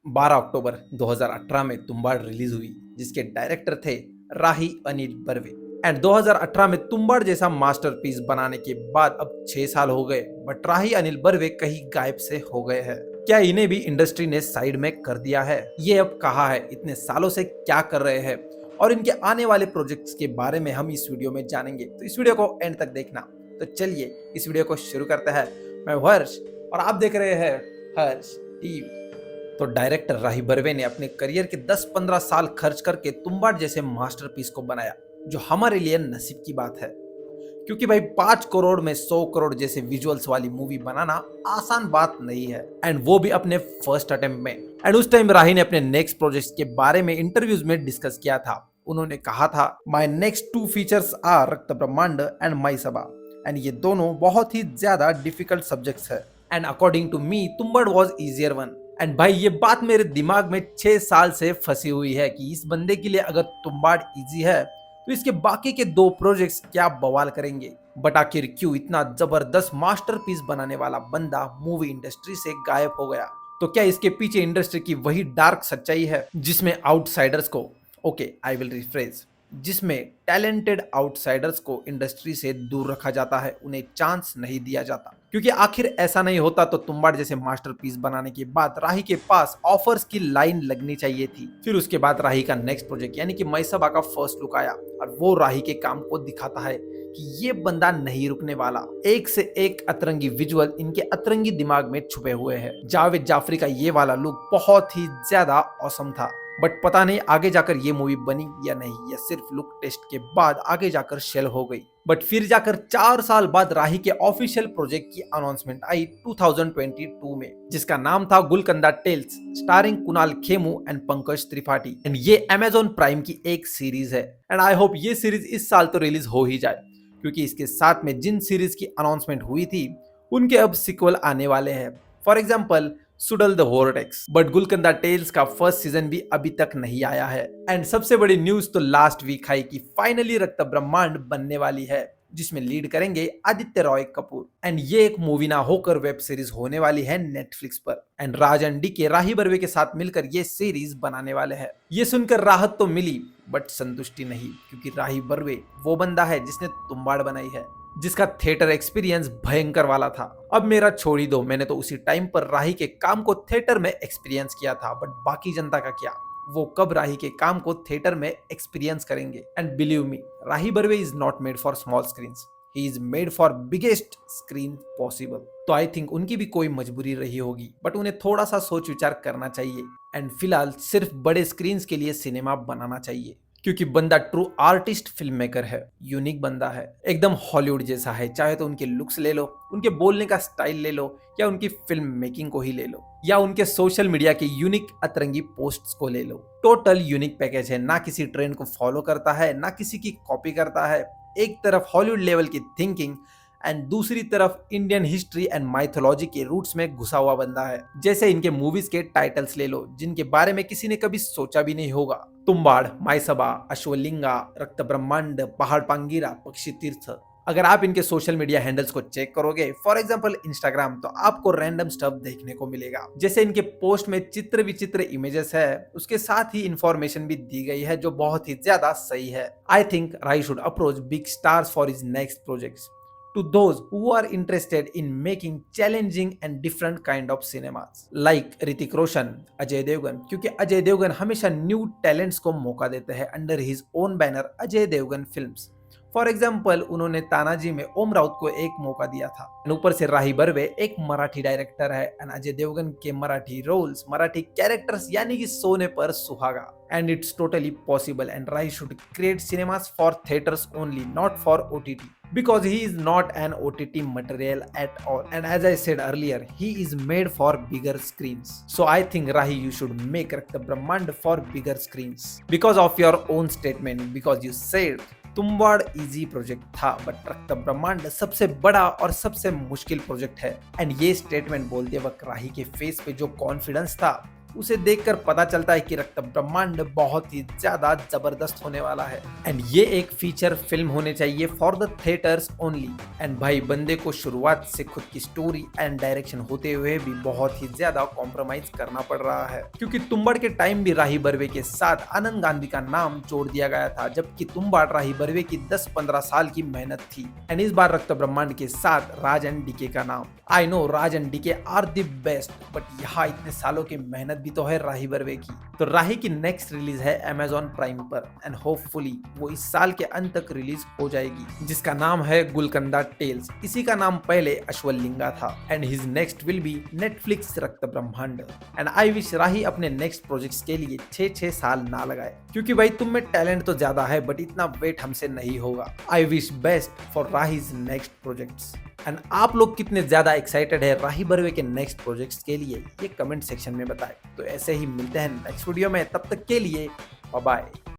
12 अक्टूबर 2018 में तुम्बाड़ रिलीज हुई, जिसके डायरेक्टर थे राही अनिल बर्वे। एंड 2018 में तुम्बाड़ जैसा मास्टरपीस बनाने के बाद अब 6 साल हो गए, बट राही अनिल बर्वे कहीं गायब से हो गए हैं। क्या इन्हें भी इंडस्ट्री ने साइड में कर दिया है? ये अब कहाँ है? इतने सालों से क्या कर रहे हैं? और इनके आने वाले प्रोजेक्ट्स के बारे में हम इस वीडियो में जानेंगे, तो इस वीडियो को एंड तक देखना। तो चलिए इस वीडियो को शुरू करते हैं। मैं हर्ष और आप देख रहे हैं हर्ष टीवी। तो डायरेक्टर राही बर्वे ने अपने करियर के 10-15 साल खर्च करके तुम्बाड़ जैसे मास्टरपीस को बनाया, जो हमारे लिए नसीब की बात है। क्योंकि भाई 5 करोड़ में 100 करोड़ जैसे विजुअल्स वाली मूवी बनाना आसान बात नहीं है, एंड वो भी अपने फर्स्ट अटेम्प्ट में। एंड उस टाइम राही ने अपने नेक्स्ट प्रोजेक्ट के बारे में इंटरव्यूज में डिस्कस किया था। उन्होंने कहा था, माय नेक्स्ट 2 फीचर्स आर रक्त ब्रह्मांड एंड माई सभा, एंड ये दोनों बहुत ही ज्यादा डिफिकल्ट सब्जेक्ट्स है। And according to me Tumbbad was easier one. And भाई ये बात मेरे दिमाग में 6 साल से फंसी हुई है कि इस बंदे के लिए अगर तुम्बाड़ इजी है तो इसके बाकी के 2 प्रोजेक्ट्स क्या बवाल करेंगे। बट आखिर क्यों इतना जबरदस्त मास्टरपीस बनाने वाला बंदा मूवी इंडस्ट्री से गायब हो गया? तो क्या इसके पीछे इंडस्ट्री की वही डार्क सच्चाई है जिसमें आउटसाइडर्स को, ओके आई विल रिफ्रेज, जिसमें टैलेंटेड आउटसाइडर्स को इंडस्ट्री से दूर रखा जाता है, उन्हें चांस नहीं दिया जाता? क्योंकि आखिर ऐसा नहीं होता तो तुम्बाड़ जैसे मास्टरपीस बनाने के बाद राही के पास ऑफर्स की लाइन लगनी चाहिए थी। फिर उसके बाद राही का नेक्स्ट प्रोजेक्ट यानी कि मैसबा का फर्स्ट लुक आया, और वो राही के काम को दिखाता है कि ये बंदा नहीं रुकने वाला। एक से एक अतरंगी विजुअल इनके अतरंगी दिमाग में छुपे हुए हैं। जावेद जाफरी का ये वाला लुक बहुत ही ज्यादा औसम था, बट पता नहीं आगे जाकर ये मूवी बनी या नहीं, या सिर्फ लुक टेस्ट के बाद आगे जाकर शेल हो गई। बट फिर जाकर 4 साल बाद राही के ऑफिशियल प्रोजेक्ट की अनाउंसमेंट आई 2022 में, जिसका नाम था Gulkanda tales, starring Kunal Kemmu and Pankaj Tripathi. And ये अमेजॉन प्राइम की एक सीरीज है, एंड आई होप ये सीरीज इस साल तो रिलीज हो ही जाए, क्योंकि इसके साथ में जिन सीरीज की अनाउंसमेंट हुई थी उनके अब सिक्वल आने वाले हैं। For example Suzhal the vortex. But Gulkanda tales का फर्स्ट सीजन भी अभी तक नहीं आया है। एंड सबसे बड़ी न्यूज तो लास्ट वीक आई कि फाइनली रक्त ब्रह्मांड बनने वाली है, जिसमें लीड करेंगे आदित्य रॉय कपूर। एंड ये एक मूवी ना होकर वेब सीरीज होने वाली है नेटफ्लिक्स पर। एंड राजन डी के राही बर्वे के साथ मिलकर ये सीरीज बनाने वाले हैं। ये सुनकर राहत तो मिली, बट संतुष्टि नहीं, क्योंकि राही बर्वे वो बंदा है जिसने तुम्बाड़ बनाई है, जिसका थिएटर एक्सपीरियंस भयंकर वाला था। अब मेरा छोड़ ही दो, मैंने तो उसी टाइम पर राही के काम को थिएटर में एक्सपीरियंस किया था, बट बाकी जनता का क्या? वो कब राही के काम को थिएटर में एक्सपीरियंस करेंगे? And believe me, Rahi Barve is not made for small screens, he is made for biggest screen possible. तो आई थिंक उनकी भी कोई मजबूरी रही होगी, बट उन्हें थोड़ा सा सोच विचार करना चाहिए, एंड फिलहाल सिर्फ बड़े स्क्रीन के लिए सिनेमा बनाना चाहिए। क्योंकि बंदा ट्रू आर्टिस्ट फिल्म मेकर है, यूनिक बंदा है, एकदम हॉलीवुड जैसा है। चाहे तो उनके लुक्स ले लो, उनके बोलने का स्टाइल ले लो, या उनकी फिल्म मेकिंग को ही ले लो, या उनके सोशल मीडिया के यूनिक अतरंगी पोस्ट्स को ले लो। टोटल यूनिक पैकेज है, ना किसी ट्रेंड को फॉलो करता है, ना किसी की कॉपी करता है। एक तरफ हॉलीवुड लेवल की थिंकिंग एंड दूसरी तरफ इंडियन हिस्ट्री एंड माइथोलॉजी के रूट्स में घुसा हुआ बंदा है। जैसे इनके मूवीज के टाइटल्स ले लो, जिनके बारे में किसी ने कभी सोचा भी नहीं होगा। तुम्बाड़, माइसबा, अश्वलिंगा, रक्त ब्रह्मांड, पहाड़ पांगीरा, पक्षी तीर्थ। अगर आप इनके सोशल मीडिया हैंडल्स को चेक करोगे, फॉर एग्जांपल इंस्टाग्राम, तो आपको रैंडम स्टफ देखने को मिलेगा। जैसे इनके पोस्ट में चित्र विचित्र इमेजेस है, उसके साथ ही इंफॉर्मेशन भी दी गई है, जो बहुत ही ज्यादा सही है। I think Rahi should approach big stars for his next projects, to those who are interested in making challenging and different kind of cinemas like Hrithik Roshan, Ajay Devgan, क्योंकि अजय देवगन हमेशा न्यू टैलेंट्स को मौका देते हैं under his own banner Ajay Devgn films. For example उन्होंने तानाजी में ओम राउत को एक मौका दिया था। ऊपर से राही बर्वे एक मराठी डायरेक्टर है, एंड अजय देवगन के मराठी रोल्स, मराठी कैरेक्टर्स यानी कि सोने पर सुहागा। And it's totally possible, and Rahi should create cinemas for theatres only, not for OTT. Because he is not an OTT material at all, and as I said earlier, he is made for bigger screens. So I think Rahi, you should make Rakta Brahmand for bigger screens because of your own statement, because you said Tumbbad easy project था, but रक्त ब्रह्मांड सबसे बड़ा और सबसे मुश्किल project है। And ये स्टेटमेंट बोलते वक्त राही के फेस पे जो कॉन्फिडेंस था, उसे देखकर पता चलता है कि रक्त ब्रह्मांड बहुत ही ज्यादा जबरदस्त होने वाला है एंड ये एक फीचर फिल्म होने चाहिए for the theatres only. And भाई बंदे को शुरुआत से खुद की स्टोरी एंड डायरेक्शन होते हुए भी बहुत ही ज्यादा कॉम्प्रोमाइज करना पड़ रहा है, क्योंकि तुम्बाड़ के टाइम भी राही बर्वे के साथ आनंद गांधी का नाम जोड़ दिया गया था, जबकि तुम्बाड़ राही बर्वे की 10-15 साल की मेहनत थी। एंड इस बार रक्त ब्रह्मांड के साथ राज एंड डीके का नाम। I know Raj and DK are the best, but यहाँ इतने सालों की मेहनत भी तो है राही बर्वे की। तो राही की नेक्स्ट रिलीज है अमेजॉन प्राइम पर एंड होपफुली वो इस साल के अंत तक रिलीज हो जाएगी, जिसका नाम है गुलकंदा टेल्स। इसी का नाम पहले अश्वलिंगा था and his next will be Netflix रक्त ब्रह्मांड। एंड आई विश राही अपने नेक्स्ट प्रोजेक्ट्स के लिए 6-6 साल ना लगाए, क्योंकि भाई तुम में टैलेंट तो ज्यादा है बट इतना वेट हमसे नहीं होगा। I wish best for Rahi's next projects. And आप लोग कितने ज्यादा एक्साइटेड है राही बर्वे के नेक्स्ट प्रोजेक्ट्स के लिए ये कमेंट सेक्शन में बताएं। तो ऐसे ही मिलते हैं नेक्स्ट वीडियो में, तब तक के लिए बाय बाय।